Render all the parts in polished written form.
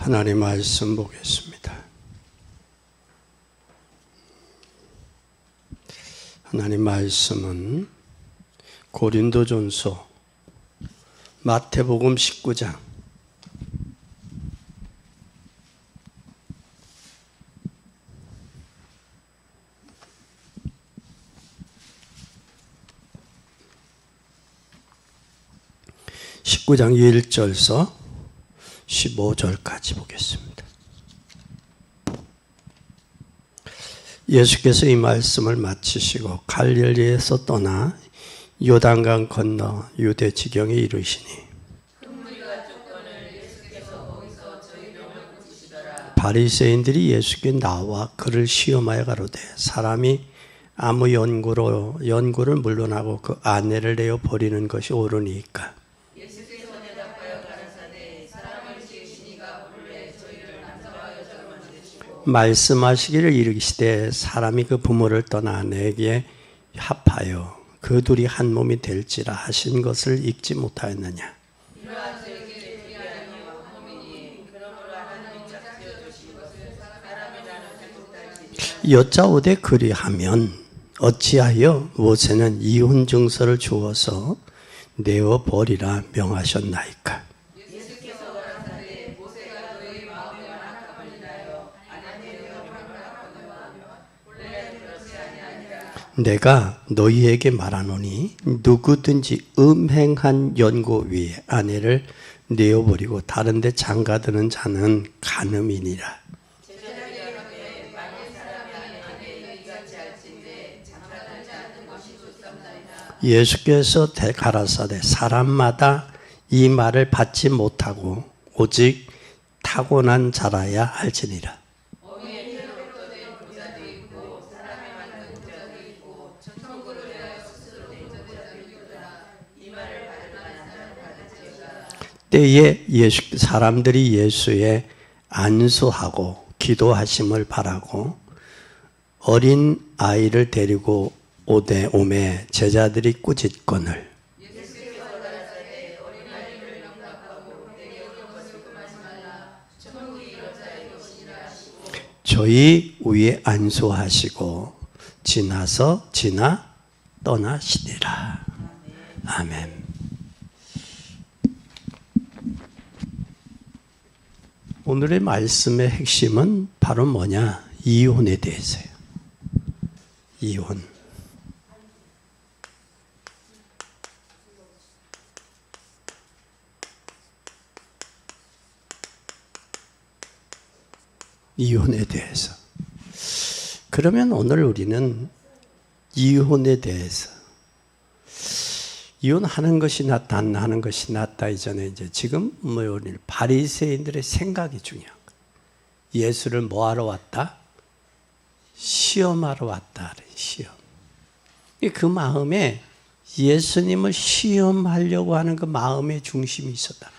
하나님 말씀 보겠습니다. 하나님 말씀은 고린도전서 마태복음 19장 19장 1절서 15절까지 보겠습니다. 예수께서 이 말씀을 마치시고 갈릴리에서 떠나 요단강 건너 유대 지경에 이르시니 바리새인들이 예수께 나와 그를 시험하여 가로되 사람이 아무 연고를 물러나고 그 아내를 내어 버리는 것이 옳으니까. 말씀하시기를 이르시되 사람이 그 부모를 떠나 내게 합하여 그 둘이 한 몸이 될지라 하신 것을 읽지 못하였느냐. 여짜오되 그리하면 어찌하여 모세는 이혼 증서를 주어서 내어 버리라 명하셨나이까. 내가 너희에게 말하노니 누구든지 음행한 연고 위에 아내를 내어버리고 다른 데 장가드는 자는 간음이니라. 예수께서 가라사대 사람마다 이 말을 받지 못하고 오직 타고난 자라야 할지니라. 때에 사람들이 예수의 안수하고 기도하심을 바라고 어린 아이를 데리고 오매 제자들이 꾸짖거늘 저희 위에 안수하시고 지나 떠나시니라. 아멘. 오늘의 말씀의 핵심은 바로 뭐냐? 이혼에 대해서요. 이혼. 이혼에 대해서. 그러면 오늘 우리는 이혼에 대해서 이혼하는 것이 낫다, 안 하는 것이 낫다 이전에 이제 지금 바리새인들의 생각이 중요한 거예요. 예수를 뭐하러 왔다? 시험하러 왔다. 시험. 그 마음에 예수님을 시험하려고 하는 그 마음의 중심이 있었다.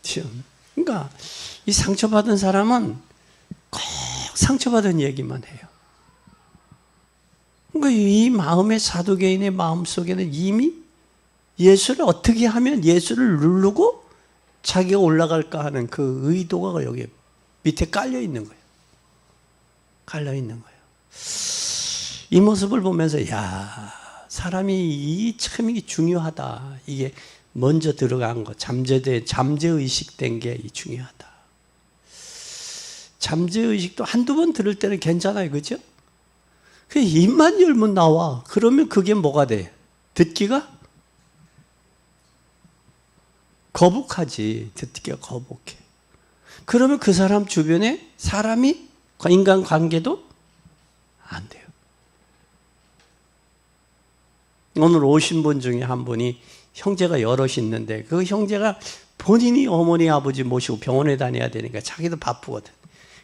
시험. 그러니까 이 상처받은 사람은 꼭 상처받은 얘기만 해요. 그러니까 이 마음의 사두개인의 마음 속에는 이미 예수를 어떻게 하면 예수를 누르고 자기가 올라갈까 하는 그 의도가 여기 밑에 깔려 있는 거예요. 깔려 있는 거예요. 이 모습을 보면서 사람이 참 이게 중요하다. 이게 먼저 들어간 거, 잠재의식 게 중요하다. 잠재의식도 한두 번 들을 때는 괜찮아요. 그죠? 그 입만 열면 나와. 그러면 그게 뭐가 돼? 듣기가 거북하지. 듣기가 거북해. 그러면 그 사람 주변에 사람이 인간관계도 안 돼요. 오늘 오신 분 중에 한 분이 형제가 여럿이 있는데 그 형제가 본인이 어머니 아버지 모시고 병원에 다녀야 되니까 자기도 바쁘거든.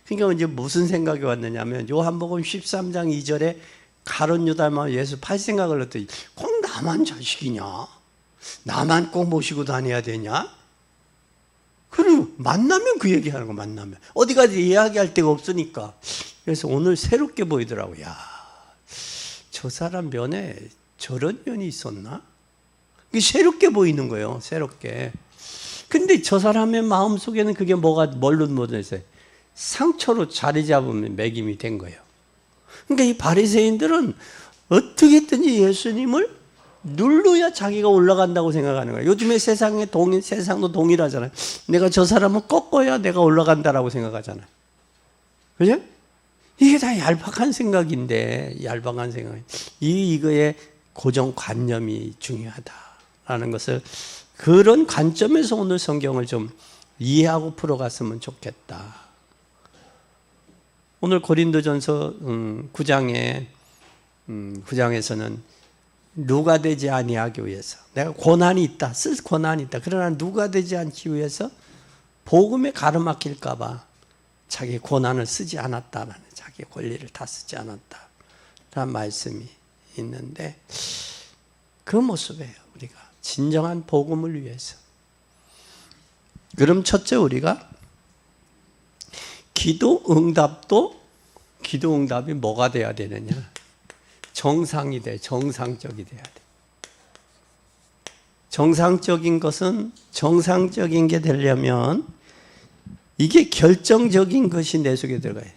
그러니까 이제 무슨 생각이 왔느냐면 요한복음 13장 2절에 가룟 유다만 예수 팔 생각을 했더니 꼭 나만 자식이냐? 나만 꼭 모시고 다녀야 되냐? 그리고 만나면 그 얘기하는 거 만나면 어디 가지 이야기할 데가 없으니까. 그래서 오늘 새롭게 보이더라고. 저 사람 면에 저런 면이 있었나? 이게 새롭게 보이는 거예요. 새롭게. 근데 저 사람의 마음속에는 그게 뭘로 묻어 있어요? 상처로 자리 잡으면 매김이 된 거예요. 그러니까 이 바리새인들은 어떻게든지 예수님을 눌러야 자기가 올라간다고 생각하는 거예요. 요즘에 세상도 동일하잖아요. 내가 저 사람을 꺾어야 내가 올라간다라고 생각하잖아요. 그죠? 이게 다 얄팍한 생각인데, 얄팍한 생각. 이거의 고정관념이 중요하다라는 것을, 그런 관점에서 오늘 성경을 좀 이해하고 풀어갔으면 좋겠다. 오늘 고린도전서 9장에서는 누가 되지 아니하기 위해서, 내가 권한이 있다, 쓸 권한이 있다. 그러나 누가 되지 않기 위해서 복음에 가로막힐까 봐 자기 권한을 쓰지 않았다라는, 자기 권리를 다 쓰지 않았다라는 말씀이 있는데, 그 모습이에요. 우리가 진정한 복음을 위해서. 그럼 첫째, 우리가 기도 응답이 뭐가 돼야 되느냐? 정상이 돼. 정상적이 돼야 돼. 정상적인 것은, 정상적인 게 되려면 이게 결정적인 것이 내 속에 들어가야 돼.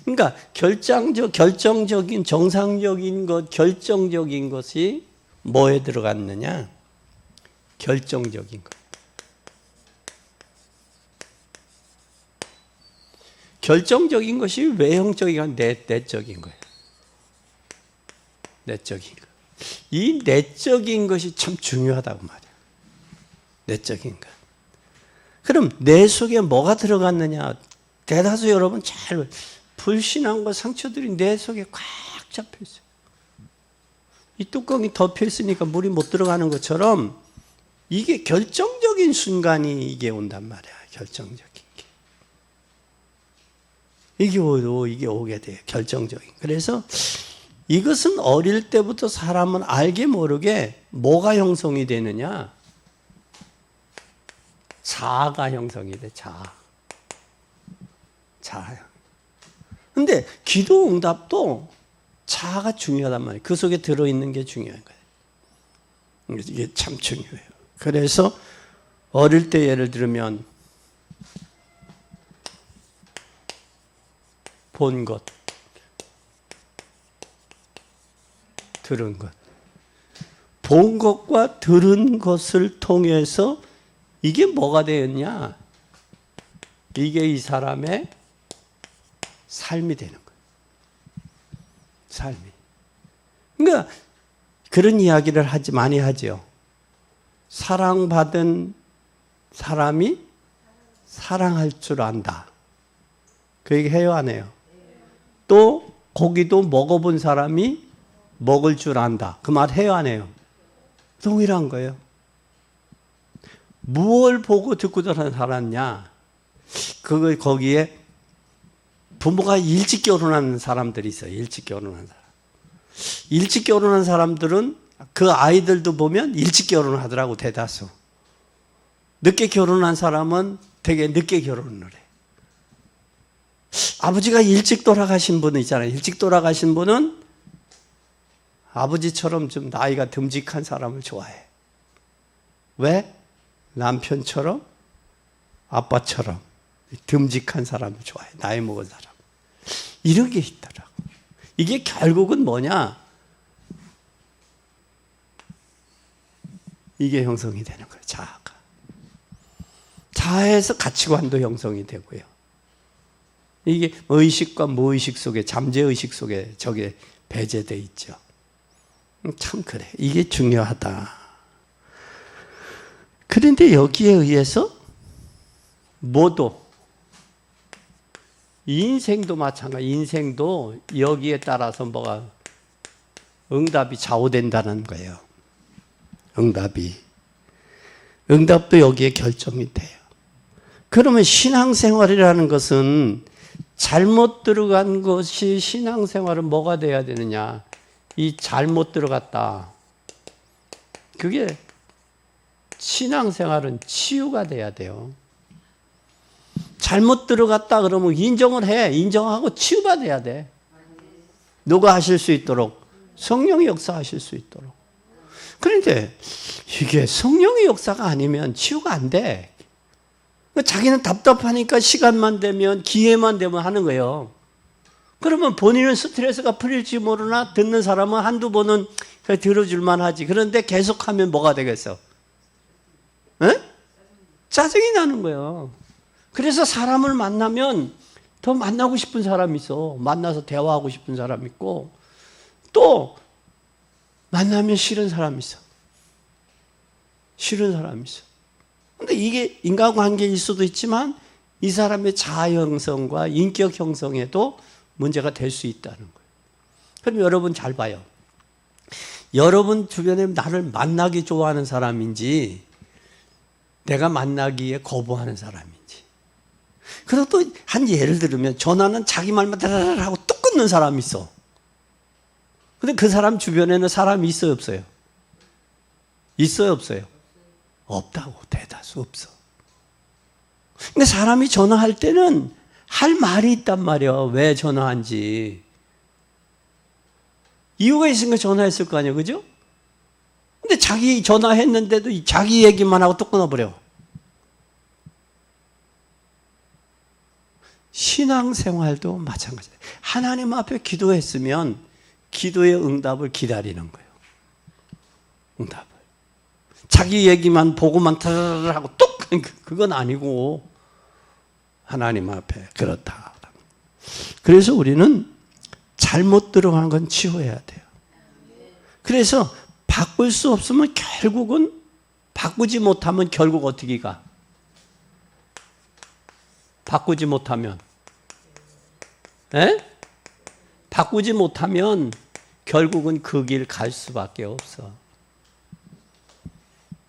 그러니까 결정적인, 정상적인 것, 결정적인 것이 뭐에 들어갔느냐? 결정적인 것. 결정적인 것이 외형적인, 내적인 거예요. 내적인 것. 이 내적인 것이 참 중요하다고 말이에요. 내적인 것. 그럼 내 속에 뭐가 들어갔느냐? 대다수 여러분 잘, 불신앙과 상처들이 내 속에 꽉 잡혀 있어요. 이 뚜껑이 덮여 있으니까 물이 못 들어가는 것처럼 이게 결정적인 순간이 이게 온단 말이야. 결정적인 게. 이게 오게 돼요. 결정적인. 그래서 이것은 어릴 때부터 사람은 알게 모르게 뭐가 형성이 되느냐? 자아가 형성이 돼. 자아. 근데 기도 응답도 자아가 중요하단 말이에요. 그 속에 들어있는 게 중요한 거예요. 이게 참 중요해요. 그래서 어릴 때 예를 들면 본 것, 들은 것. 본 것과 들은 것을 통해서 이게 뭐가 되었냐? 이게 이 사람의 삶이 되는 거예요. 삶이. 그러니까 그런 이야기를 많이 하죠. 사랑받은 사람이 사랑할 줄 안다. 그 얘기 해요, 안 해요? 또 고기도 먹어본 사람이 먹을 줄 안다. 그 말 해요, 안 해요? 동일한 거예요. 무엇을 보고 듣고 살았냐? 거기에 부모가 일찍 결혼한 사람들이 있어요. 일찍 결혼한 사람. 일찍 결혼한 사람들은 그 아이들도 보면 일찍 결혼하더라고, 대다수. 늦게 결혼한 사람은 되게 늦게 결혼을 해. 아버지가 일찍 돌아가신 분은 있잖아요. 일찍 돌아가신 분은 아버지처럼 좀 나이가 듬직한 사람을 좋아해. 왜? 남편처럼, 아빠처럼 듬직한 사람을 좋아해. 나이 먹은 사람. 이런 게 있더라고. 이게 결국은 뭐냐? 이게 형성이 되는 거예요. 자아가. 자아에서 가치관도 형성이 되고요. 이게 의식과 무의식 속에, 잠재의식 속에 저게 배제되어 있죠. 참 그래. 이게 중요하다. 그런데 여기에 의해서 모두 인생도 마찬가지. 인생도 여기에 따라서 뭐가 응답이 좌우된다는 거예요. 응답도 여기에 결정이 돼요. 그러면 신앙생활이라는 것은 잘못 들어간 것이, 신앙생활은 뭐가 돼야 되느냐? 이 잘못 들어갔다. 그게 신앙생활은 치유가 돼야 돼요. 잘못 들어갔다 그러면 인정을 해. 인정하고 치유받아야 돼. 누가 하실 수 있도록? 성령이 역사하실 수 있도록. 그런데 이게 성령의 역사가 아니면 치유가 안 돼. 자기는 답답하니까 시간만 되면, 기회만 되면 하는 거예요. 그러면 본인은 스트레스가 풀릴지 모르나 듣는 사람은 한두 번은 들어줄만 하지. 그런데 계속하면 뭐가 되겠어? 에? 짜증이 나는 거예요. 그래서 사람을 만나면 더 만나고 싶은 사람이 있어. 만나서 대화하고 싶은 사람이 있고, 또 만나면 싫은 사람이 있어. 싫은 사람이 있어. 근데 이게 인간관계일 수도 있지만 이 사람의 자아 형성과 인격 형성에도 문제가 될 수 있다는 거예요. 그럼 여러분 잘 봐요. 여러분 주변에 나를 만나기 좋아하는 사람인지 내가 만나기에 거부하는 사람인지. 그리고 또 한 예를 들으면 전화는 자기 말만 다라라 하고 또 끊는 사람이 있어. 근데 그 사람 주변에는 사람이 있어요, 없어요? 있어요, 없어요? 없다고. 대다수 없어. 근데 사람이 전화할 때는 할 말이 있단 말이야. 왜 전화한지. 이유가 있으니까 전화했을 거 아니에요, 그죠? 근데 자기 전화했는데도 자기 얘기만 하고 또 끊어버려. 신앙생활도 마찬가지예요. 하나님 앞에 기도했으면 기도의 응답을 기다리는 거예요. 응답을. 자기 얘기만 보고만 타라라 하고 또 그건 아니고 하나님 앞에 그렇다. 그래서 우리는 잘못 들어간 건 치워야 돼요. 그래서 바꿀 수 없으면 결국은 바꾸지 못하면 결국 어떻게 가? 바꾸지 못하면 바꾸지 못하면 결국은 그 길 갈 수밖에 없어.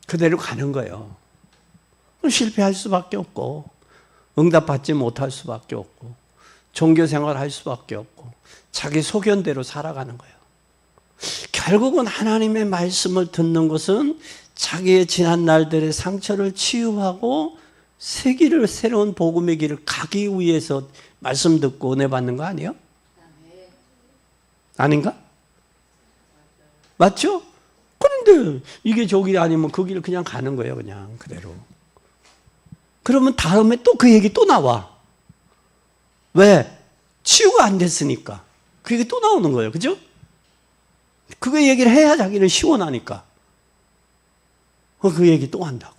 그대로 가는 거예요. 실패할 수밖에 없고 응답받지 못할 수밖에 없고 종교생활 할 수밖에 없고 자기 소견대로 살아가는 거예요. 결국은 하나님의 말씀을 듣는 것은 자기의 지난 날들의 상처를 치유하고 새로운 복음의 길을 가기 위해서 말씀 듣고 은혜 받는 거 아니에요? 아닌가? 맞죠? 그런데 이게 저기 아니면 그 길을 그냥 가는 거예요. 그냥 그대로. 그러면 다음에 또 그 얘기 또 나와. 왜? 치유가 안 됐으니까. 그 얘기 또 나오는 거예요. 그죠? 그거 얘기를 해야 자기는 시원하니까. 그 얘기 또 한다고.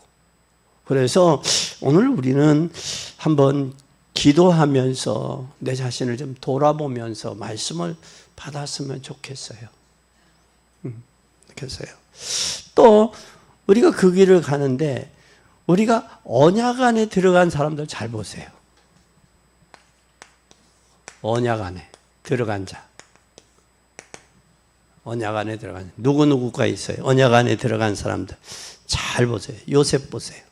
그래서 오늘 우리는 한번 기도하면서 내 자신을 좀 돌아보면서 말씀을 받았으면 좋겠어요. 좋겠어요. 또 우리가 그 길을 가는데 우리가 언약 안에 들어간 사람들 잘 보세요. 언약 안에 들어간 자. 언약 안에 들어간 누구누구가 있어요. 언약 안에 들어간 사람들 잘 보세요. 요셉 보세요.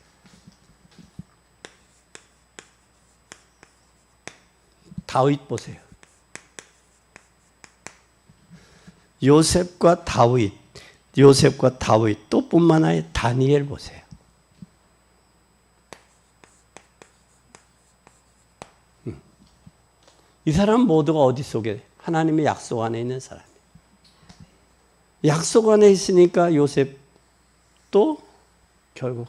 다윗 보세요. 요셉과 다윗 또 뿐만 아니라 다니엘 보세요. 이 사람 모두가 어디 속에? 하나님의 약속 안에 있는 사람이에요. 약속 안에 있으니까 요셉도 결국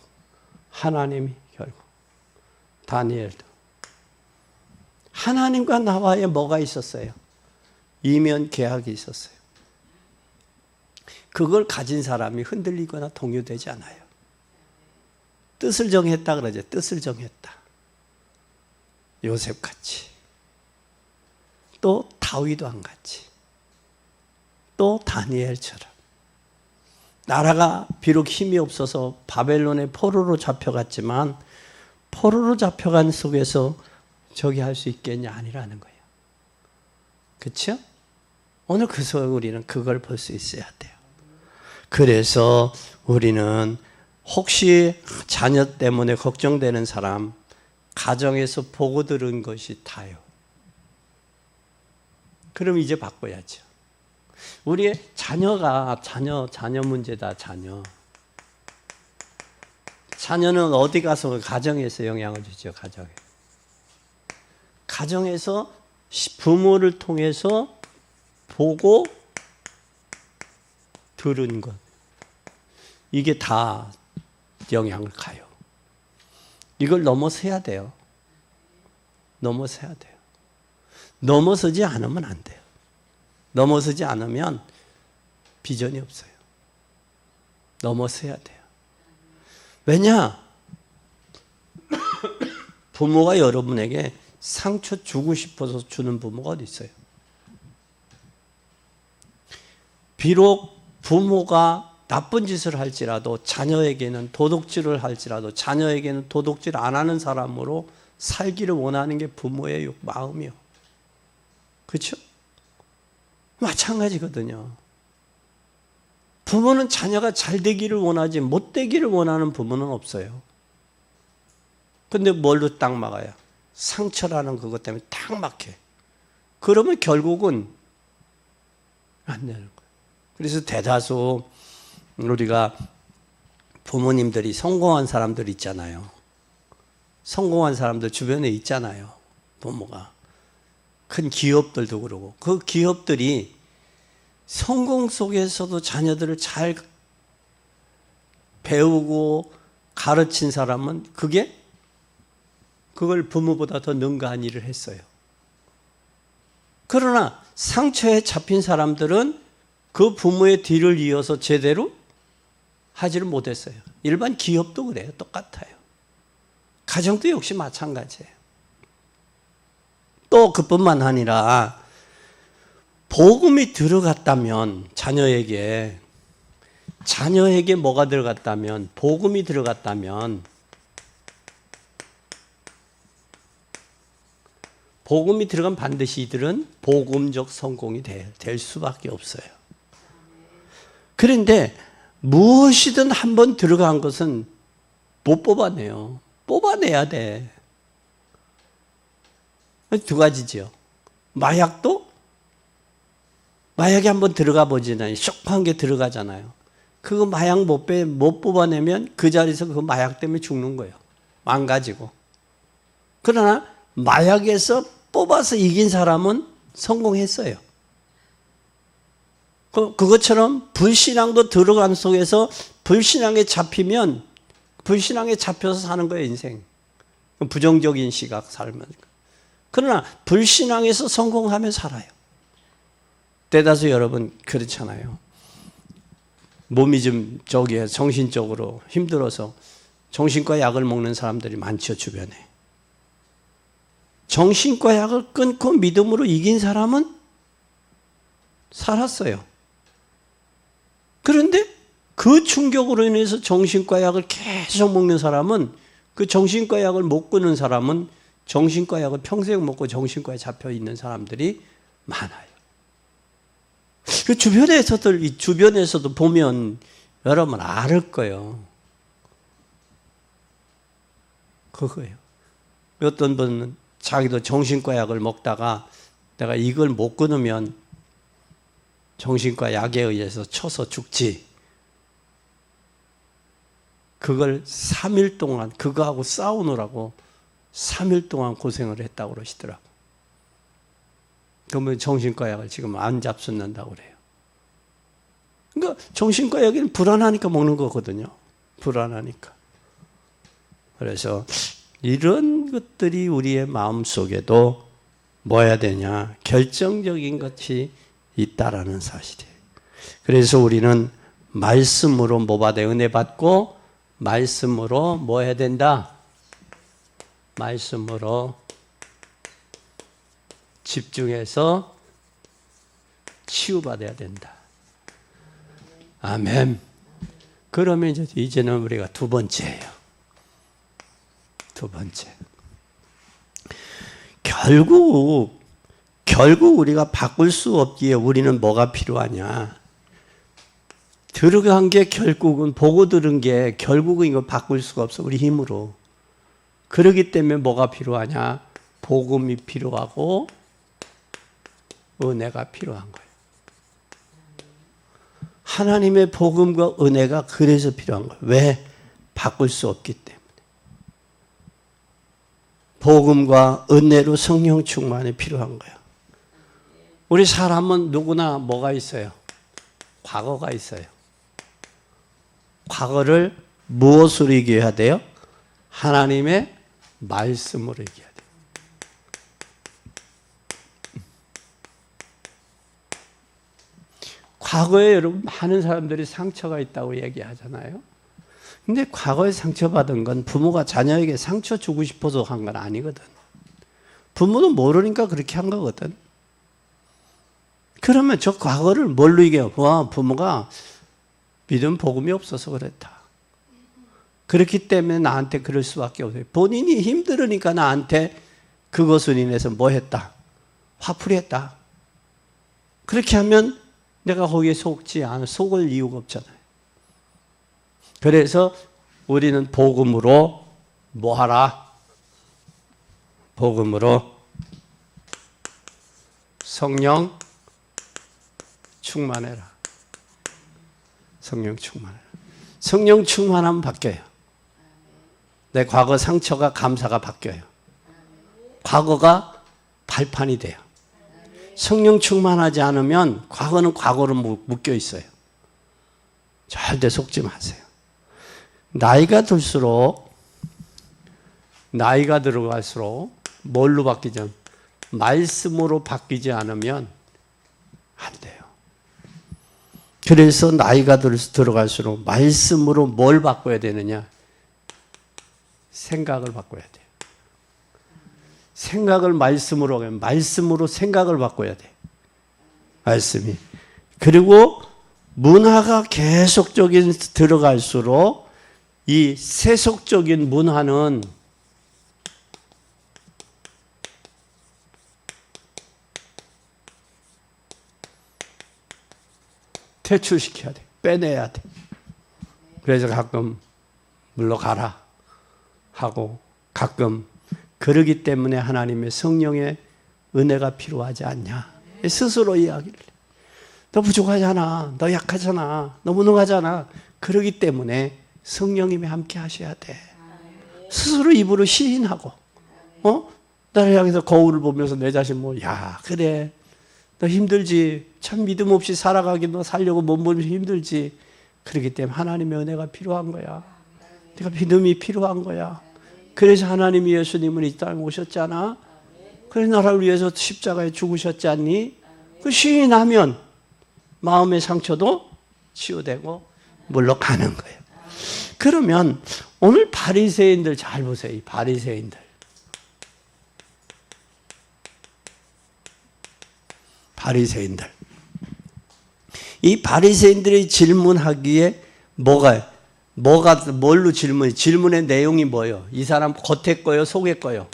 하나님이 결국 다니엘도 하나님과 나와의 뭐가 있었어요? 이면 계약이 있었어요. 그걸 가진 사람이 흔들리거나 동요되지 않아요. 뜻을 정했다 그러죠. 뜻을 정했다. 요셉같이. 또 다윗 왕같이. 또 다니엘처럼. 나라가 비록 힘이 없어서 바벨론의 포로로 잡혀갔지만 포로로 잡혀간 속에서 저기 할 수 있겠냐? 아니라는 거예요. 그렇죠? 오늘 그래서 우리는 그걸 볼 수 있어야 돼요. 그래서 우리는 혹시 자녀 때문에 걱정되는 사람 가정에서 보고 들은 것이 다요. 그럼 이제 바꿔야죠. 우리의 자녀가 자녀 문제다. 자녀는 어디 가서 가정에서 영향을 주죠. 가정에서 부모를 통해서 보고 들은 것. 이게 다 영향을 가요. 이걸 넘어서야 돼요. 넘어서야 돼요. 넘어서지 않으면 안 돼요. 넘어서지 않으면 비전이 없어요. 넘어서야 돼요. 왜냐? 부모가 여러분에게 상처 주고 싶어서 주는 부모가 어디 있어요? 비록 부모가 나쁜 짓을 할지라도 자녀에게는 도둑질을 할지라도 자녀에게는 도둑질 안 하는 사람으로 살기를 원하는 게 부모의 마음이요. 그렇죠? 마찬가지거든요. 부모는 자녀가 잘 되기를 원하지 못 되기를 원하는 부모는 없어요. 근데 뭘로 딱 막아요? 상처라는 그것 때문에 딱 막혀. 그러면 결국은 안 되는 거예요. 그래서 대다수 우리가 부모님들이 성공한 사람들 있잖아요. 성공한 사람들 주변에 있잖아요. 부모가. 큰 기업들도 그러고. 그 기업들이 성공 속에서도 자녀들을 잘 배우고 가르친 사람은 그걸 부모보다 더 능가한 일을 했어요. 그러나 상처에 잡힌 사람들은 그 부모의 뒤를 이어서 제대로 하지를 못했어요. 일반 기업도 그래요. 똑같아요. 가정도 역시 마찬가지예요. 또 그뿐만 아니라 복음이 들어갔다면 자녀에게 뭐가 들어갔다면 복음이 들어갔다면 복음이 들어간 반드시 이들은 복음적 성공이 될 수밖에 없어요. 그런데 무엇이든 한번 들어간 것은 못 뽑아내요. 뽑아내야 돼. 두 가지죠. 마약이 한번 들어가 보지나요? 쇼크한 게 들어가잖아요. 그거 마약 못 뽑아내면 그 자리에서 그 마약 때문에 죽는 거예요. 망가지고. 그러나 마약에서 뽑아서 이긴 사람은 성공했어요. 그것처럼 불신앙도 들어간 속에서 불신앙에 잡히면 불신앙에 잡혀서 사는 거예요, 인생. 부정적인 시각 살면. 그러나 불신앙에서 성공하면 살아요. 대다수 여러분 그렇잖아요. 몸이 좀 정신적으로 힘들어서 정신과 약을 먹는 사람들이 많죠, 주변에. 정신과 약을 끊고 믿음으로 이긴 사람은 살았어요. 그런데 그 충격으로 인해서 정신과 약을 계속 먹는 사람은 그 정신과 약을 못 끊는 사람은 정신과 약을 평생 먹고 정신과에 잡혀 있는 사람들이 많아요. 그 주변에서도 보면 여러분 알 거예요. 그거예요. 어떤 분은 자기도 정신과 약을 먹다가 내가 이걸 못 끊으면 정신과 약에 의해서 쳐서 죽지. 그걸 3일 동안 그거하고 싸우느라고 3일 동안 고생을 했다고 그러시더라고. 그러면 정신과 약을 지금 안 잡숫는다고 그래요. 그러니까 정신과 약은 불안하니까 먹는 거거든요. 불안하니까. 그래서 이런 것들이 우리의 마음속에도 뭐 해야 되냐? 결정적인 것이 있다라는 사실이에요. 그래서 우리는 말씀으로 뭐 받아야 은혜 받고 말씀으로 뭐 해야 된다? 말씀으로 집중해서 치유받아야 된다. 아멘. 그러면 이제는 우리가 두 번째예요. 두 번째. 결국 우리가 바꿀 수 없기에 우리는 뭐가 필요하냐? 들어간 게 결국은 보고 들은 게 결국은 이거 바꿀 수가 없어. 우리 힘으로. 그러기 때문에 뭐가 필요하냐? 복음이 필요하고 은혜가 필요한 거예요. 하나님의 복음과 은혜가 그래서 필요한 거예요. 왜? 바꿀 수 없기 때문에. 복음과 은혜로 성령 충만이 필요한 거예요. 우리 사람은 누구나 뭐가 있어요? 과거가 있어요. 과거를 무엇으로 이겨야 돼요? 하나님의 말씀으로 이겨야 돼요. 과거에 여러분 많은 사람들이 상처가 있다고 얘기하잖아요. 근데 과거에 상처받은 건 부모가 자녀에게 상처 주고 싶어서 한 건 아니거든. 부모는 모르니까 그렇게 한 거거든. 그러면 저 과거를 뭘로 이겨요? 부모가 믿음 복음이 없어서 그랬다. 그렇기 때문에 나한테 그럴 수밖에 없어요. 본인이 힘들으니까 나한테 그것으로 인해서 뭐 했다? 화풀이 했다. 그렇게 하면 내가 거기에 속을 이유가 없잖아요. 그래서 우리는 복음으로 뭐 하라? 복음으로 성령 충만해라. 성령 충만해라. 성령 충만하면 바뀌어요. 내 과거 상처가 감사가 바뀌어요. 과거가 발판이 돼요. 성령 충만하지 않으면 과거는 과거로 묶여 있어요. 절대 속지 마세요. 나이가 들어갈수록 뭘로 바뀌죠? 말씀으로 바뀌지 않으면 안 돼요. 그래서 나이가 들어갈수록 말씀으로 뭘 바꿔야 되느냐? 생각을 바꿔야 돼요. 생각을 말씀으로 하면 말씀으로 생각을 바꿔야 돼. 말씀이. 그리고 문화가 계속적인 들어갈수록 이 세속적인 문화는 퇴출시켜야 돼. 빼내야 돼. 그래서 가끔 물러가라 하고 가끔 그러기 때문에 하나님의 성령의 은혜가 필요하지 않냐. 스스로 이야기를 해. 너 부족하잖아. 너 약하잖아. 너 무능하잖아. 그러기 때문에 성령님이 함께 하셔야 돼. 스스로 입으로 시인하고 나를 향해서 거울을 보면서 내 자신 야 그래 너 힘들지. 참 믿음 없이 살아가기도 살려고 몸부림이 힘들지. 그렇기 때문에 하나님의 은혜가 필요한 거야. 네가 믿음이 필요한 거야. 그래서 하나님이 예수님은 이 땅에 오셨잖아. 그래서 나를 위해서 십자가에 죽으셨지 않니? 그 시인하면 마음의 상처도 치유되고 물러가는 거예요. 그러면 오늘 바리새인들 잘 보세요. 이 바리새인들. 이 바리새인들이 질문하기에 뭘로 질문의 내용이 뭐예요? 이 사람 겉에 거요, 속에 거요?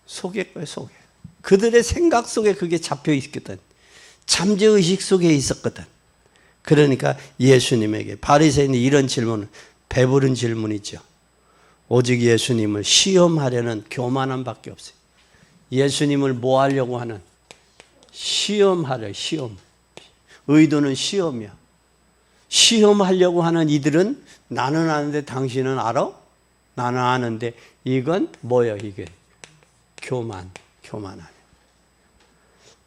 속에 거요, 속에. 그들의 생각 속에 그게 잡혀 있거든. 잠재의식 속에 있었거든. 그러니까 예수님에게 바리새인이 이런 질문을 배부른 질문이죠. 오직 예수님을 시험하려는 교만함밖에 없어요. 예수님을 뭐 하려고 하는? 시험하려, 시험. 의도는 시험이야. 시험하려고 하는 이들은 나는 아는데 당신은 알아? 나는 아는데 이건 뭐예요? 이게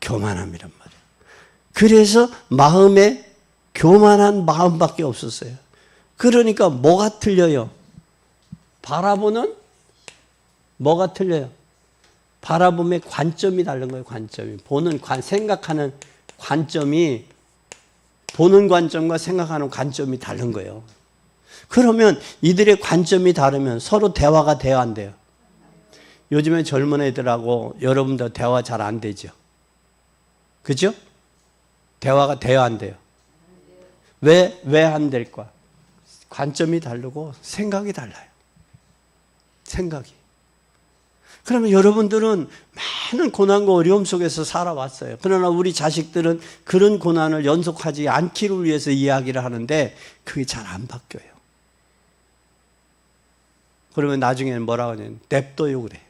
교만함이란 말이에요. 그래서 마음에 교만한 마음밖에 없었어요. 그러니까 뭐가 틀려요? 바라보는 뭐가 틀려요? 바라봄의 관점이 다른 거예요. 관점이 생각하는 관점이 보는 관점과 생각하는 관점이 다른 거예요. 그러면 이들의 관점이 다르면 서로 대화가 돼야 안 돼요. 요즘에 젊은 애들하고 여러분들 대화 잘 안 되죠. 그죠? 대화가 돼야 안 돼요. 왜 안 될까? 관점이 다르고 생각이 달라요. 생각이. 그러면 여러분들은 많은 고난과 어려움 속에서 살아왔어요. 그러나 우리 자식들은 그런 고난을 연속하지 않기를 위해서 이야기를 하는데 그게 잘 안 바뀌어요. 그러면 나중에는 뭐라고 하냐면 냅둬요 그래.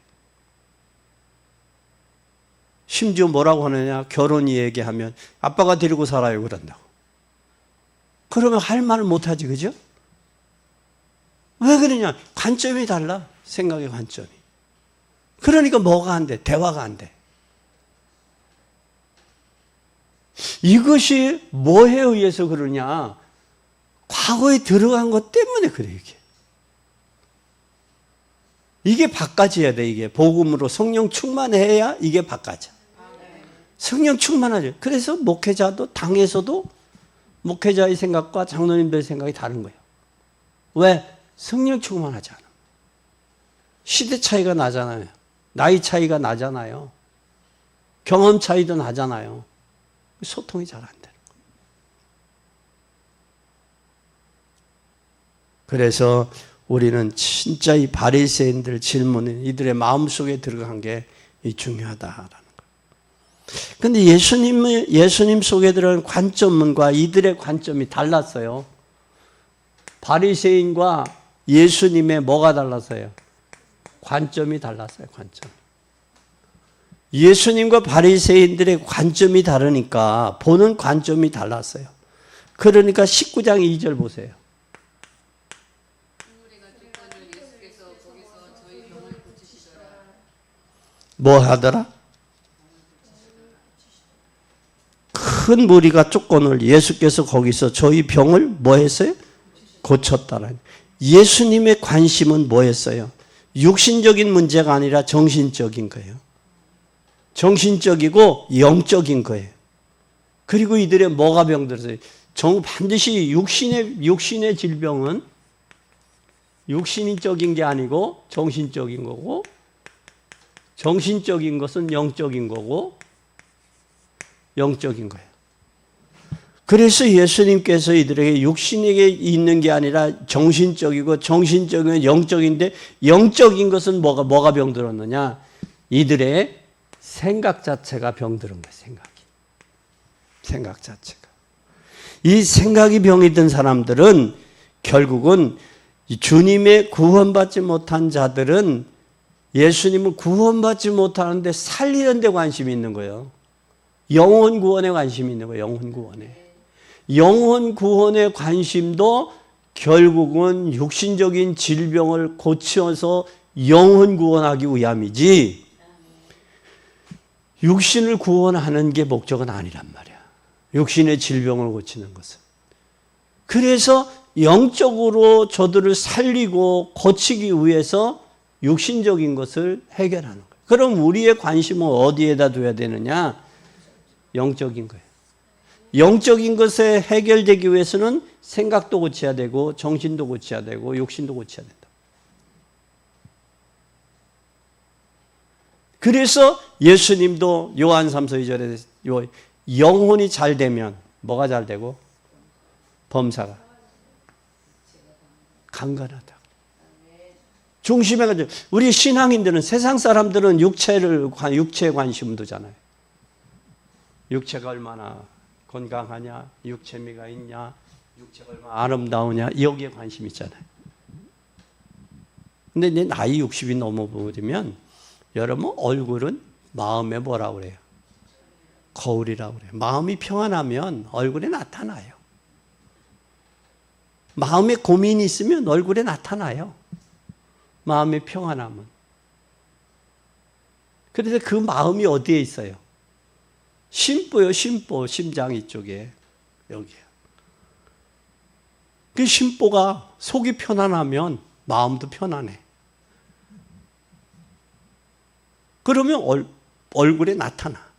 심지어 뭐라고 하느냐, 결혼 얘기하면 아빠가 데리고 살아요 그런다고. 그러면 할 말을 못하지, 그죠? 왜 그러냐? 관점이 달라. 생각의 관점이. 그러니까 뭐가 안 돼? 대화가 안 돼. 이것이 뭐에 의해서 그러냐? 과거에 들어간 것 때문에 그래 이게 바꿔져야 돼. 이게 복음으로 성령 충만해야 이게 바꿔져. 성령 충만하죠. 그래서 목회자도 당에서도 목회자의 생각과 장로님들의 생각이 다른 거예요. 왜? 성령 충만하지 않아. 시대 차이가 나잖아요. 나이 차이가 나잖아요. 경험 차이도 나잖아요. 소통이 잘 안 되는 거예요. 그래서 우리는 진짜 이 바리새인들 질문은 이들의 마음속에 들어간 게 중요하다라는 거예요. 그런데 예수님 속에 들어간 관점과 이들의 관점이 달랐어요. 바리새인과 예수님의 뭐가 달랐어요? 관점이 달랐어요. 관점. 예수님과 바리새인들의 관점이 다르니까 보는 관점이 달랐어요. 그러니까 19장 2절 보세요. 뭐 하더라? 큰 무리가 쫓고는 예수께서 거기서 저희 병을 뭐 했어요? 고쳤다라는. 예수님의 관심은 뭐였어요? 육신적인 문제가 아니라 정신적인 거예요. 정신적이고 영적인 거예요. 그리고 이들의 뭐가 병들었어요? 반드시 육신의 질병은 육신적인 게 아니고 정신적인 거고, 정신적인 것은 영적인 거고, 영적인 거예요. 그래서 예수님께서 이들에게 육신에게 있는 게 아니라 정신적이고, 정신적인 영적인데, 영적인 것은 뭐가 병들었느냐? 이들의 생각 자체가 병들은 거예요. 생각 자체가. 이 생각이 병이 든 사람들은 결국은 주님의 구원받지 못한 자들은 예수님은 구원받지 못하는데 살리는 데 관심이 있는 거예요. 영혼 구원에 관심이 있는 거예요. 영혼 구원에. 영혼 구원의 관심도 결국은 육신적인 질병을 고쳐서 영혼 구원하기 위함이지 육신을 구원하는 게 목적은 아니란 말이야. 육신의 질병을 고치는 것은. 그래서 영적으로 저들을 살리고 고치기 위해서 육신적인 것을 해결하는 거예요. 그럼 우리의 관심은 어디에다 둬야 되느냐? 영적인 거예요. 영적인 것에 해결되기 위해서는 생각도 고쳐야 되고 정신도 고쳐야 되고 육신도 고쳐야 된다. 그래서 예수님도 요한 3서 2절에 영혼이 잘 되면 뭐가 잘 되고? 범사가 강건하다. 중심에 가지고 우리 신앙인들은 세상 사람들은 육체에 관심 두잖아요. 육체가 얼마나 건강하냐, 육체미가 있냐, 육체가 얼마나 아름다우냐 여기에 관심 있잖아요. 근데 이제 나이 60이 넘어버리면 여러분 얼굴은 마음에 뭐라고 그래요? 거울이라고 그래요. 마음이 평안하면 얼굴에 나타나요. 마음에 고민이 있으면 얼굴에 나타나요. 마음이 평안하면. 그래서 그 마음이 어디에 있어요? 심보요, 심보. 심장 이쪽에. 여기요. 그 심보가 속이 편안하면 마음도 편안해. 그러면 얼굴에 나타나.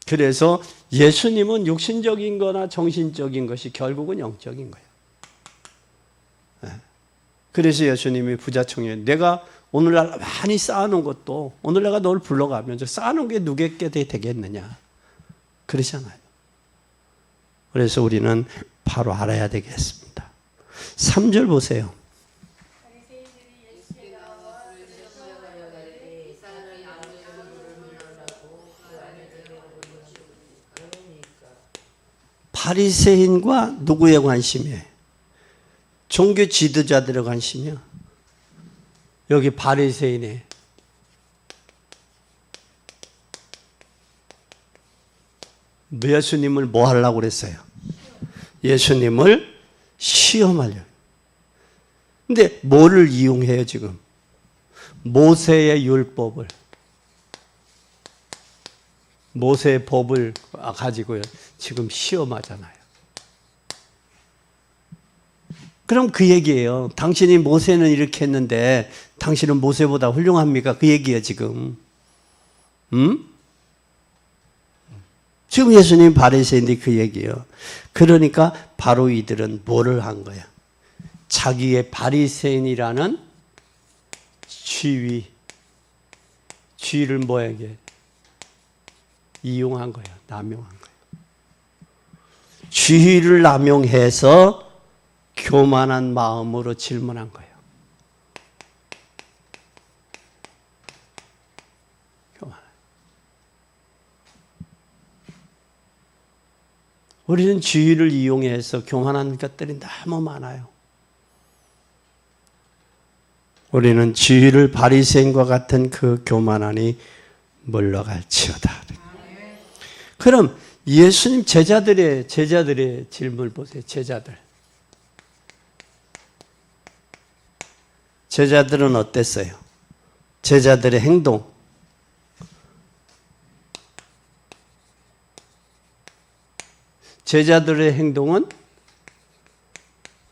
그래서 예수님은 육신적인 거나 정신적인 것이 결국은 영적인 거예요. 그래서 예수님이 부자청에 내가 오늘날 많이 쌓아놓은 것도 오늘 내가 널 불러가면 쌓아놓은 게 누구에게 되겠느냐 그러잖아요. 그래서 우리는 바로 알아야 되겠습니다. 3절 보세요. 바리새인과 누구의 관심이에요? 종교 지도자들의 관심이요. 여기 바리새인에 예수님을 뭐 하려고 그랬어요? 예수님을 시험하려고. 근데 뭐를 이용해요 지금? 모세의 율법을. 모세의 법을 가지고요. 지금 시험하잖아요. 그럼 그 얘기예요. 당신이 모세는 이렇게 했는데 당신은 모세보다 훌륭합니까? 그 얘기예요, 지금. 지금 예수님 바리새인들이 그 얘기예요. 그러니까 바로 이들은 뭐를 한 거야? 자기의 바리새인이라는 지위를 뭐에게 이용한 거야, 남용한 거야. 지위를 남용해서 교만한 마음으로 질문한 거예요. 우리는 지위를 이용해서 교만한 것들이 너무 많아요. 우리는 지위를 바리새인과 같은 그 교만함이 물러갈지어다. 그럼 예수님 제자들의 질문을 보세요. 제자들은 어땠어요? 제자들의 행동. 제자들의 행동은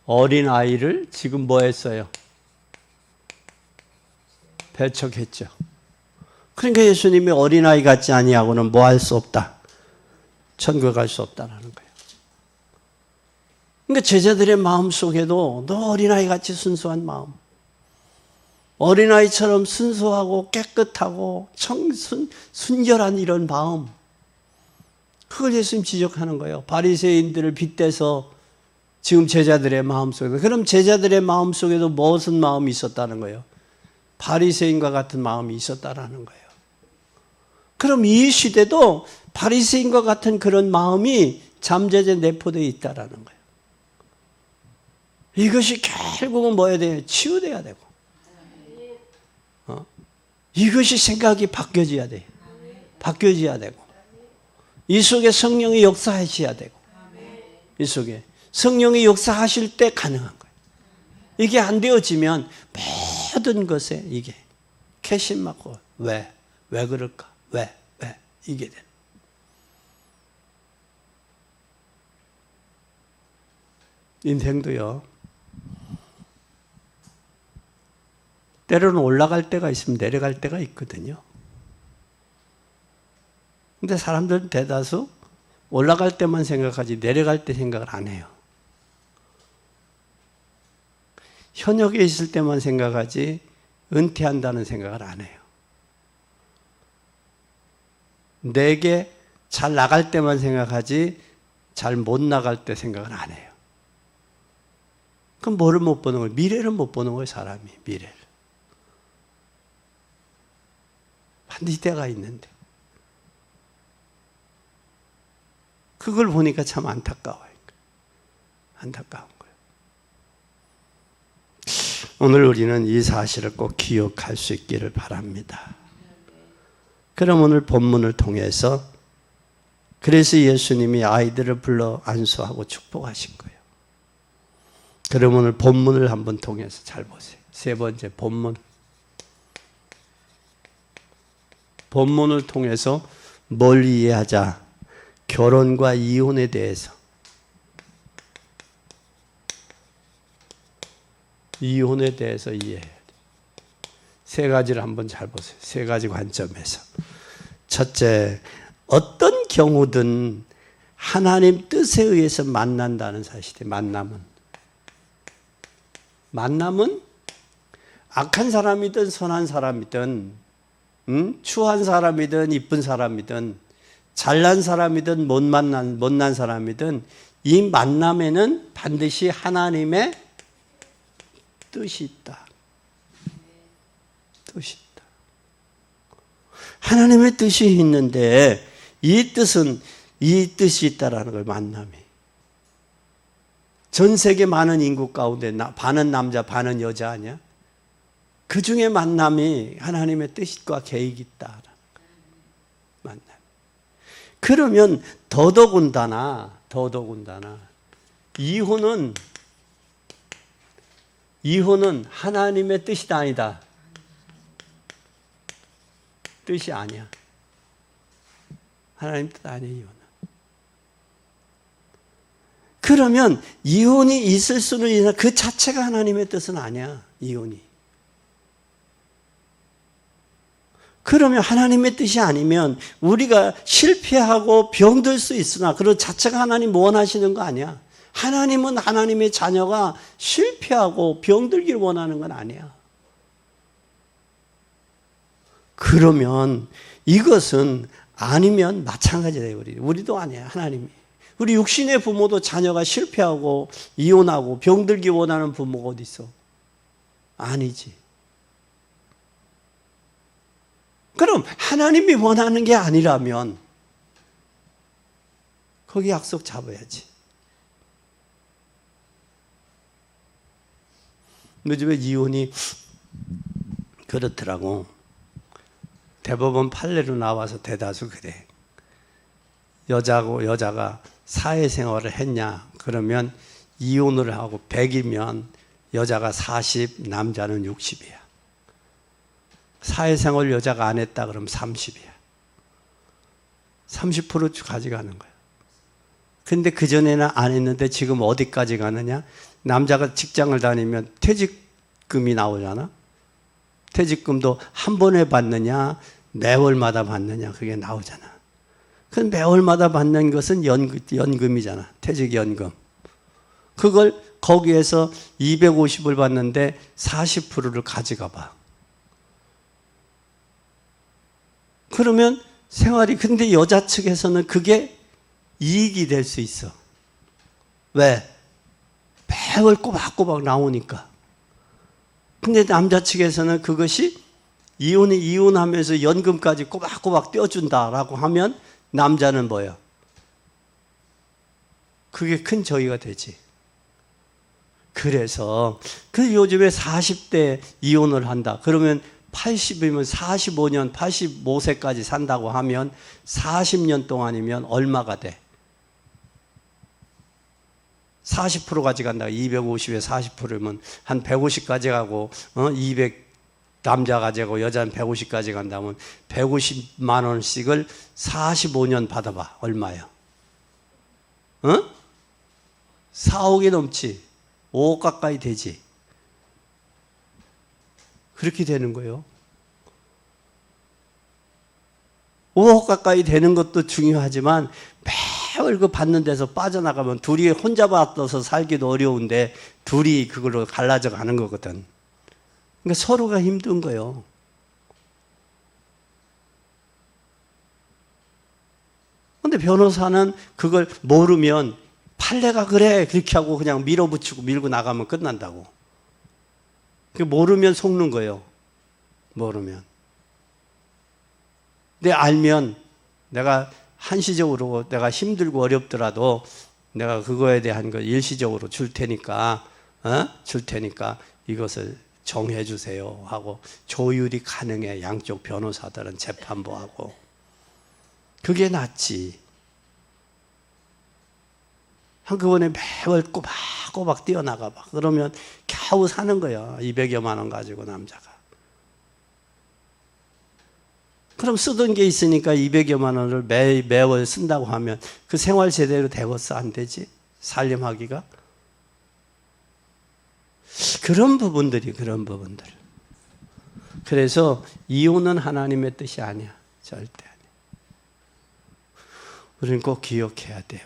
어린아이를 지금 뭐 했어요? 배척했죠. 그러니까 예수님이 어린아이 같지 아니하고는 뭐 할 수 없다. 천국에 갈 수 없다라는 거예요. 그러니까 제자들의 마음 속에도 너 어린아이 같이 순수한 마음, 어린아이처럼 순수하고 깨끗하고 순결한 이런 마음, 그걸 예수님 지적하는 거예요. 바리새인들을 빗대서 지금 제자들의 마음속에도. 그럼 제자들의 마음속에도 무슨 마음이 있었다는 거예요? 바리새인과 같은 마음이 있었다라는 거예요. 그럼 이 시대도 바리새인과 같은 그런 마음이 잠재제 내포되어 있다라는 거예요. 이것이 결국은 뭐야 돼요? 치유돼야 되고. 이것이 생각이 바뀌어져야 돼요. 바뀌어져야 되고. 이 속에 성령이 역사하셔야 되고, 이 속에 성령이 역사하실 때 가능한 거예요. 이게 안 되어지면 모든 것에 이게 캐신 맞고 왜 그럴까? 왜 이게 돼. 인생도요. 때로는 올라갈 때가 있으면 내려갈 때가 있거든요. 근데 사람들은 대다수 올라갈 때만 생각하지 내려갈 때 생각을 안 해요. 현역에 있을 때만 생각하지 은퇴한다는 생각을 안 해요. 내게 잘 나갈 때만 생각하지 잘 못 나갈 때 생각을 안 해요. 그럼 뭐를 못 보는 거예요? 미래를 못 보는 거예요, 사람이. 미래를. 반드시 때가 있는데. 그걸 보니까 참 안타까워요. 안타까운 거예요. 오늘 우리는 이 사실을 꼭 기억할 수 있기를 바랍니다. 그럼 오늘 본문을 통해서 그래서 예수님이 아이들을 불러 안수하고 축복하신 거예요. 그럼 오늘 본문을 한번 통해서 잘 보세요. 세 번째 본문. 본문을 통해서 뭘 이해하자? 결혼과 이혼에 대해서. 이혼에 대해서 이해해야 돼요. 세 가지를 한번 잘 보세요. 세 가지 관점에서. 첫째, 어떤 경우든 하나님 뜻에 의해서 만난다는 사실이에요. 만남은 악한 사람이든 선한 사람이든 추한 사람이든 이쁜 사람이든 잘난 사람이든 못난 사람이든 이 만남에는 반드시 하나님의 뜻이 있다. 뜻이 있다. 하나님의 뜻이 있는데 이 뜻이 있다라는 걸 만남이. 전 세계 많은 인구 가운데 반은 남자 반은 여자 아니야? 그 중에 만남이 하나님의 뜻과 계획이 있다. 만남. 그러면 더더군다나 이혼은 하나님의 뜻이 아니다. 뜻이 아니야. 하나님 뜻 아니에요, 이혼은. 그러면 이혼이 있을 수는 있으나 그 자체가 하나님의 뜻은 아니야. 이혼이. 그러면 하나님의 뜻이 아니면 우리가 실패하고 병들 수 있으나 그 자체가 하나님 원하시는 거 아니야. 하나님은 하나님의 자녀가 실패하고 병들기를 원하는 건 아니야. 그러면 이것은 아니면 마찬가지다. 우리도 아니야. 하나님이. 우리 육신의 부모도 자녀가 실패하고 이혼하고 병들기 원하는 부모가 어디 있어? 아니지. 그럼 하나님이 원하는 게 아니라면 거기 약속 잡아야지. 요즘에 이혼이 그렇더라고. 대법원 판례로 나와서 대다수 그래. 여자가 사회생활을 했냐? 그러면 이혼을 하고 100이면 여자가 40, 남자는 60이야. 사회생활 여자가 안 했다 그러면 30이야. 30% 가져가는 거야. 근데 그전에는 안 했는데 지금 어디까지 가느냐? 남자가 직장을 다니면 퇴직금이 나오잖아. 퇴직금도 한 번에 받느냐, 매월마다 받느냐, 그게 나오잖아. 그 매월마다 받는 것은 연금이잖아. 퇴직연금. 그걸 거기에서 250을 받는데 40%를 가져가 봐. 그러면 생활이, 근데 여자 측에서는 그게 이익이 될 수 있어. 왜? 매월 꼬박꼬박 나오니까. 근데 남자 측에서는 그것이 이혼하면서 연금까지 꼬박꼬박 떼어준다라고 하면 남자는 뭐야? 그게 큰 저희가 되지. 그래서 그 요즘에 40대 이혼을 한다. 그러면 80이면 45년, 85세까지 산다고 하면 40년 동안이면 얼마가 돼? 40% 가져간다. 250에 40%면 한 150까지 가고 200 남자 가지고 여자는 150까지 간다면 150만 원씩을 45년 받아봐. 얼마야? 4억이 넘지. 5억 가까이 되지. 그렇게 되는 거예요. 5억 가까이 되는 것도 중요하지만 매월 그 받는 데서 빠져나가면 둘이 혼자 받아서 살기도 어려운데 둘이 그걸로 갈라져 가는 거거든. 그러니까 서로가 힘든 거예요. 근데 변호사는 그걸 모르면 판례가 그래 그렇게 하고 그냥 밀어붙이고 밀고 나가면 끝난다고. 모르면 속는 거예요. 모르면. 근데 알면 내가 한시적으로 내가 힘들고 어렵더라도 내가 그거에 대한 걸 일시적으로 줄 테니까 이것을 정해 주세요 하고 조율이 가능해. 양쪽 변호사들은 재판부하고. 그게 낫지. 한꺼번에 매월 꼬박꼬박 뛰어나가 봐. 그러면 겨우 사는 거야. 200여만 원 가지고 남자가. 그럼 쓰던 게 있으니까 200여만 원을 매월 쓴다고 하면 그 생활 제대로 되겠어? 안 되지? 살림하기가? 그런 부분들. 그래서 이혼은 하나님의 뜻이 아니야. 절대 아니야. 우리는 꼭 기억해야 돼요.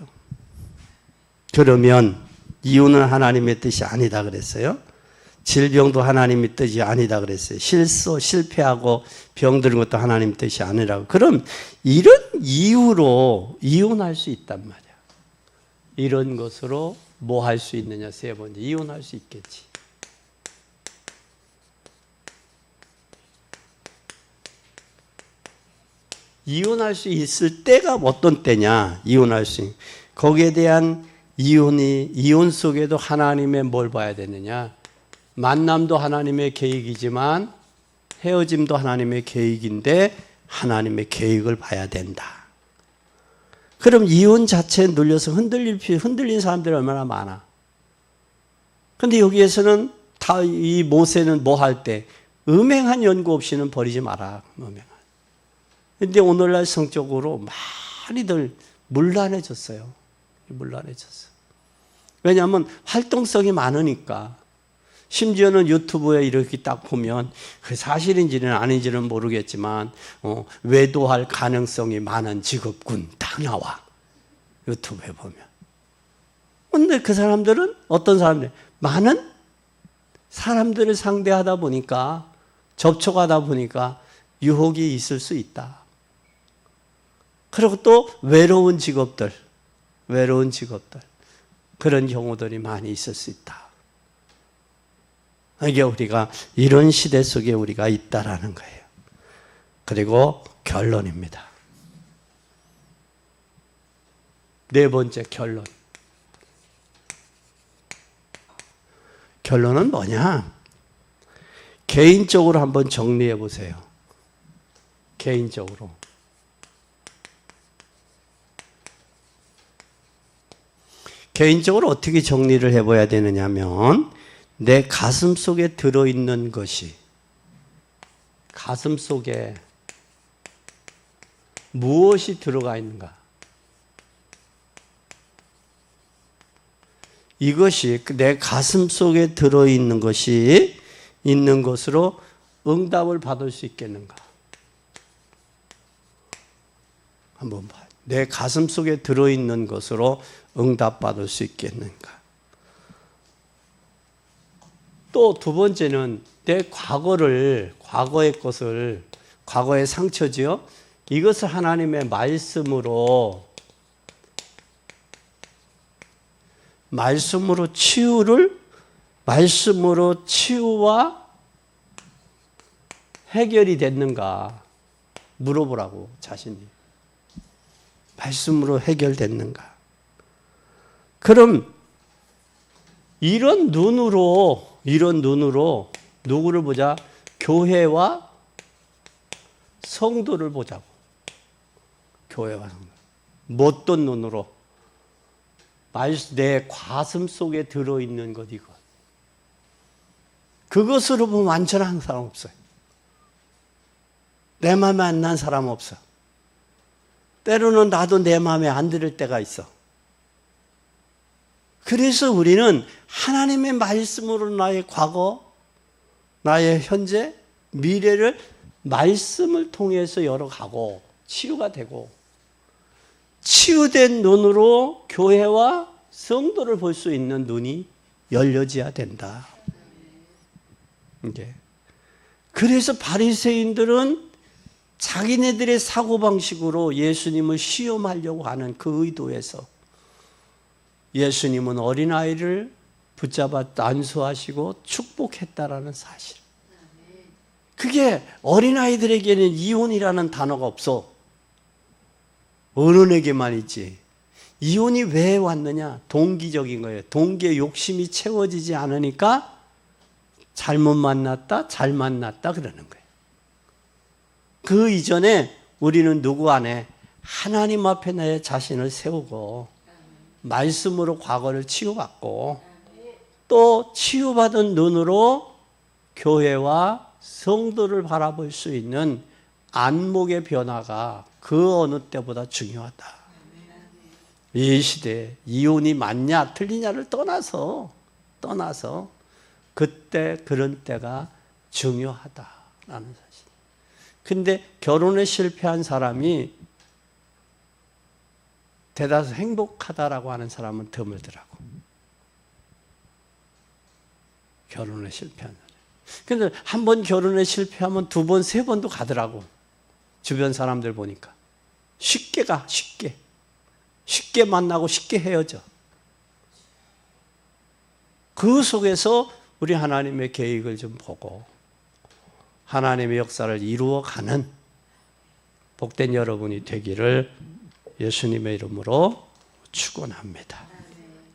그러면 이혼은 하나님의 뜻이 아니다 그랬어요. 질병도 하나님의 뜻이 아니다 그랬어요. 실패하고 병드는 것도 하나님의 뜻이 아니라고. 그럼 이런 이유로 이혼할 수 있단 말이야. 이런 것으로 뭐 할 수 있느냐? 세 번째, 이혼할 수 있겠지. 이혼할 수 있을 때가 어떤 때냐? 이혼할 수 거기에 대한 이혼 속에도 하나님의 뭘 봐야 되느냐? 만남도 하나님의 계획이지만 헤어짐도 하나님의 계획인데 하나님의 계획을 봐야 된다. 그럼 이혼 자체에 눌려서 흔들린 사람들이 얼마나 많아. 근데 여기에서는 다 이 모세는 뭐 할 때 음행한 연고 없이는 버리지 마라. 음행한. 근데 오늘날 성적으로 많이들 문란해졌어요. 문란해졌어. 왜냐하면 활동성이 많으니까. 심지어는 유튜브에 이렇게 딱 보면 그 사실인지는 아닌지는 모르겠지만 외도할 가능성이 많은 직업군 딱 나와. 유튜브에 보면. 근데 그 사람들은 어떤 사람들? 많은 사람들을 상대하다 보니까 접촉하다 보니까 유혹이 있을 수 있다. 그리고 또 외로운 직업들 그런 경우들이 많이 있을 수 있다. 이게 우리가 이런 시대 속에 우리가 있다라는 거예요. 그리고 결론입니다. 네 번째 결론. 결론은 뭐냐? 개인적으로 한번 정리해 보세요. 개인적으로. 개인적으로 어떻게 정리를 해봐야 되느냐면 내 가슴 속에 들어있는 것이 가슴 속에 무엇이 들어가 있는가? 이것이 내 가슴 속에 들어있는 것이 있는 것으로 응답을 받을 수 있겠는가? 한번 봐요. 내 가슴 속에 들어있는 것으로 응답받을 수 있겠는가? 또 두 번째는 내 과거의 것을, 과거의 상처지요? 이것을 하나님의 말씀으로 치유와 해결이 됐는가 물어보라고 자신이. 말씀으로 해결됐는가? 그럼 이런 눈으로 누구를 보자? 교회와 성도를 보자고. 교회와 성도. 어떤 눈으로? 내 가슴 속에 들어있는 것 이것. 그것으로 보면 완전한 사람 없어요. 내 마음에 안 난 사람 없어. 때로는 나도 내 마음에 안 들을 때가 있어. 그래서 우리는 하나님의 말씀으로 나의 과거, 나의 현재, 미래를 말씀을 통해서 열어가고 치유가 되고 치유된 눈으로 교회와 성도를 볼 수 있는 눈이 열려져야 된다. 이게. 그래서 바리새인들은 자기네들의 사고방식으로 예수님을 시험하려고 하는 그 의도에서 예수님은 어린아이를 붙잡아 안수하시고 축복했다라는 사실. 그게 어린아이들에게는 이혼이라는 단어가 없어. 어른에게만 있지. 이혼이 왜 왔느냐? 동기적인 거예요. 동기의 욕심이 채워지지 않으니까 잘못 만났다, 잘 만났다 그러는 거예요. 그 이전에 우리는 누구 안에 하나님 앞에 내 자신을 세우고 말씀으로 과거를 치유받고 또 치유받은 눈으로 교회와 성도를 바라볼 수 있는 안목의 변화가 그 어느 때보다 중요하다. 이 시대에 이혼이 맞냐 틀리냐를 떠나서 그때 그런 때가 중요하다라는 사실. 근데 결혼에 실패한 사람이 대다수 행복하다라고 하는 사람은 드물더라고. 결혼에 실패한 사람. 근데 한 번 결혼에 실패하면 두 번, 세 번도 가더라고. 주변 사람들 보니까. 쉽게 가, 쉽게. 쉽게 만나고 쉽게 헤어져. 그 속에서 우리 하나님의 계획을 좀 보고 하나님의 역사를 이루어가는 복된 여러분이 되기를 예수님의 이름으로 축원합니다.